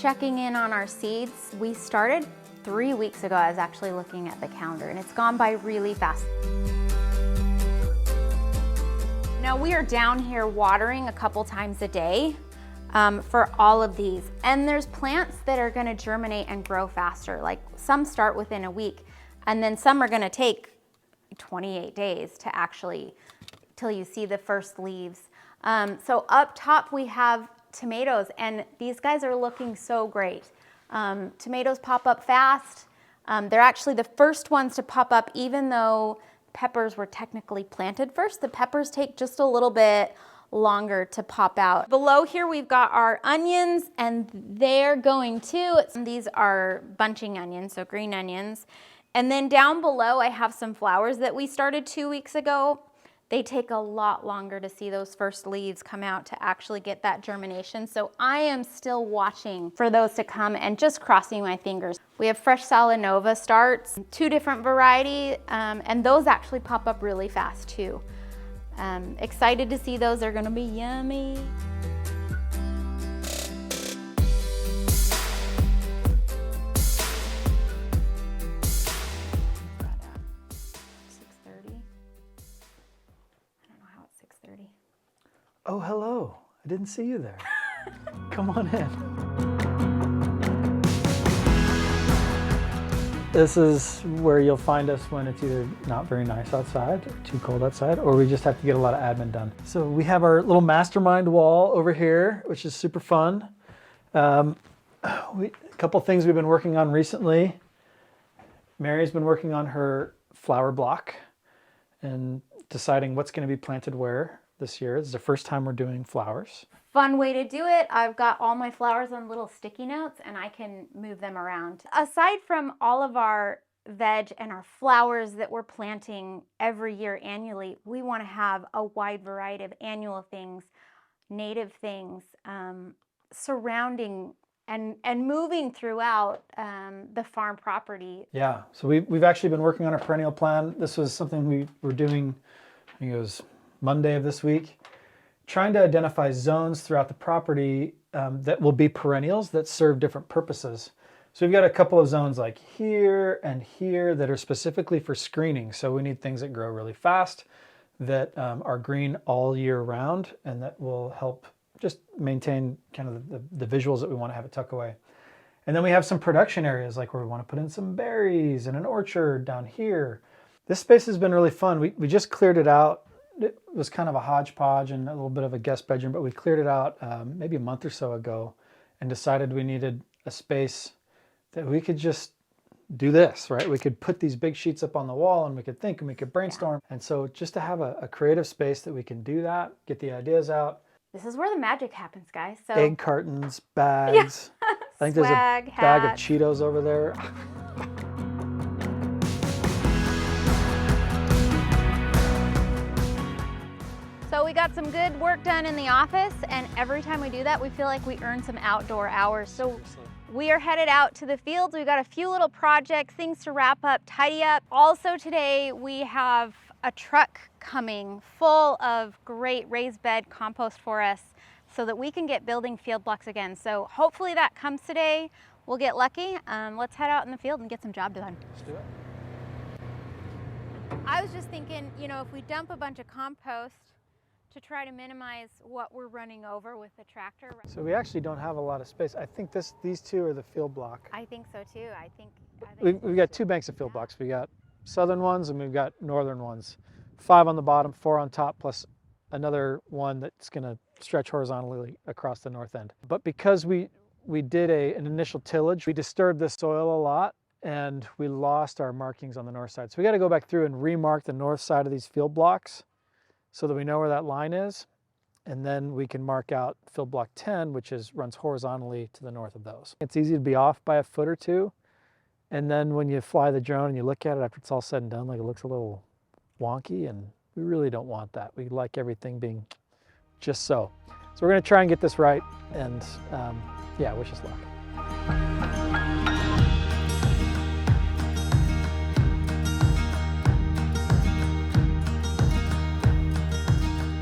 checking in on our seeds. We started 3 weeks ago. I was actually looking at the calendar and it's gone by really fast. Now we are down here watering a couple times a day for all of these. And there's plants that are gonna germinate and grow faster. Like some start within a week and then some are gonna take 28 days to actually, till you see the first leaves. So up top we have tomatoes and these guys are looking so great. Tomatoes pop up fast. They're actually the first ones to pop up even though peppers were technically planted first. The peppers take just a little bit longer to pop out. Below here we've got our onions and they're going too. These are bunching onions, so green onions. And then down below I have some flowers that we started 2 weeks ago. They take a lot longer to see those first leaves come out to actually get that germination. So I am still watching for those to come and just crossing my fingers. We have fresh Salanova starts, 2 different varieties, and those actually pop up really fast too. Excited to see those, they're gonna be yummy. Oh, hello. I didn't see you there. Come on in. This is where you'll find us when it's either not very nice outside, or too cold outside, or we just have to get a lot of admin done. So we have our little mastermind wall over here, which is super fun. A couple things we've been working on recently. Mary's been working on her flower block and deciding what's going to be planted where this year. This is the first time we're doing flowers. Fun way to do it. I've got all my flowers on little sticky notes and I can move them around. Aside from all of our veg and our flowers that we're planting every year annually, we want to have a wide variety of annual things, native things, surrounding and moving throughout the farm property. Yeah, so we've actually been working on a perennial plan. This was something we were doing, I think it was Monday of this week, trying to identify zones throughout the property that will be perennials that serve different purposes. So we've got a couple of zones like here and here that are specifically for screening. So we need things that grow really fast, that are green all year round, and that will help just maintain kind of the visuals that we want to have it tuck away. And then we have some production areas like where we want to put in some berries and an orchard down here. This space has been really fun. We just cleared it out. It was kind of a hodgepodge and a little bit of a guest bedroom, but we cleared it out maybe a month or so ago and decided we needed a space that we could just do this, right? We could put these big sheets up on the wall and we could think and we could brainstorm. Yeah. And so just to have a creative space that we can do that, get the ideas out. This is where the magic happens, guys. So egg cartons, bags. Yeah. I think there's a bag of Cheetos over there. So we got some good work done in the office, and every time we do that, we feel like we earn some outdoor hours. So we are headed out to the fields. We've got a few little projects, things to wrap up, tidy up. Also today, we have a truck coming full of great raised bed compost for us so that we can get building field blocks again. So hopefully that comes today. We'll get lucky. Let's head out in the field and get some job done. Let's do it. I was just thinking, you know, if we dump a bunch of compost, to try to minimize what we're running over with the tractor. So we actually don't have a lot of space. I think these two are the field block. I think so too. I think we've got 2 banks of field blocks. We got southern ones and we've got northern ones. 5 on the bottom, 4 on top, plus another one that's gonna stretch horizontally across the north end. But because we did an initial tillage, we disturbed the soil a lot and we lost our markings on the north side. So we got to go back through and remark the north side of these field blocks so that we know where that line is. And then we can mark out field block 10, which runs horizontally to the north of those. It's easy to be off by a foot or two. And then when you fly the drone and you look at it after it's all said and done, like it looks a little wonky, and we really don't want that. We like everything being just so. So we're gonna try and get this right, and yeah, wish us luck.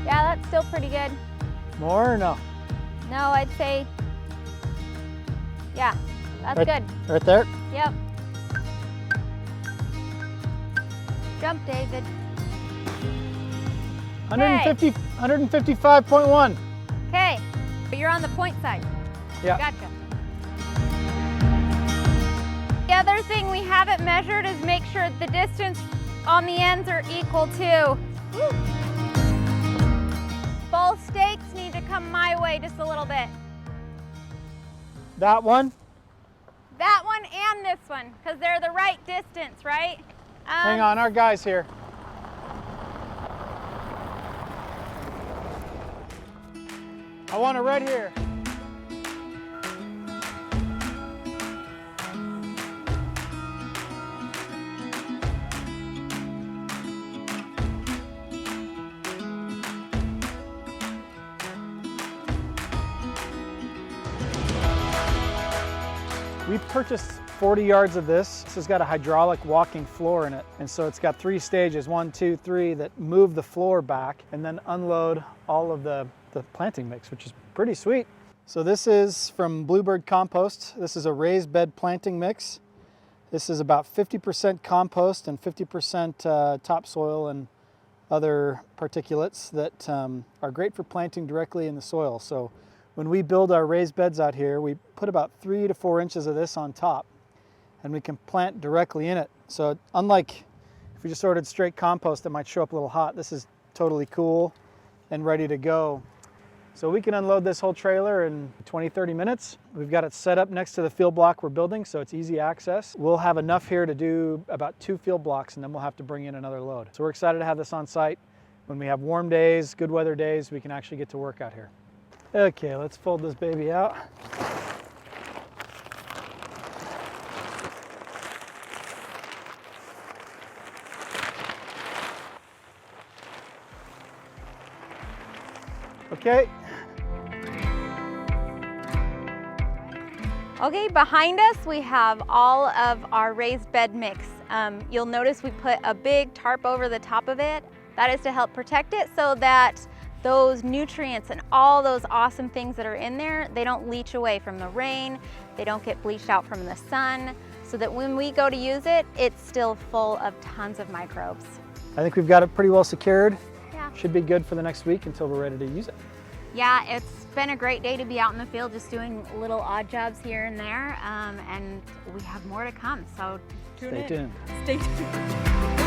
Yeah, that's still pretty good. More or no? No, I'd say Yeah, that's good. Right there? Yep. Jump, David. 155.1. Okay, but you're on the point side. Yeah. Gotcha. The other thing we haven't measured is make sure the distance on the ends are equal too. Woo. Both stakes need to come my way just a little bit. That one? That one and this one, because they're the right distance, right? Hang on, our guy's here. I want it right here. We purchased 40 yards of this. This has got a hydraulic walking floor in it. And so it's got 3 stages, 1, 2, 3, that move the floor back and then unload all of the planting mix, which is pretty sweet. So this is from Bluebird Compost. This is a raised bed planting mix. This is about 50% compost and 50% topsoil and other particulates that are great for planting directly in the soil. So when we build our raised beds out here, we put about 3 to 4 inches of this on top, and we can plant directly in it. So unlike if we just ordered straight compost that might show up a little hot, this is totally cool and ready to go. So we can unload this whole trailer in 20, 30 minutes. We've got it set up next to the field block we're building, so it's easy access. We'll have enough here to do about 2 field blocks, and then we'll have to bring in another load. So we're excited to have this on site. When we have warm days, good weather days, we can actually get to work out here. Okay, let's fold this baby out. Okay. Okay, behind us we have all of our raised bed mix. You'll notice we put a big tarp over the top of it. That is to help protect it so that those nutrients and all those awesome things that are in there, they don't leach away from the rain, they don't get bleached out from the sun, so that when we go to use it, it's still full of tons of microbes. I think we've got it pretty well secured. Yeah. Should be good for the next week until we're ready to use it. Yeah, it's been a great day to be out in the field just doing little odd jobs here and there, and we have more to come, so Stay tuned. Stay tuned.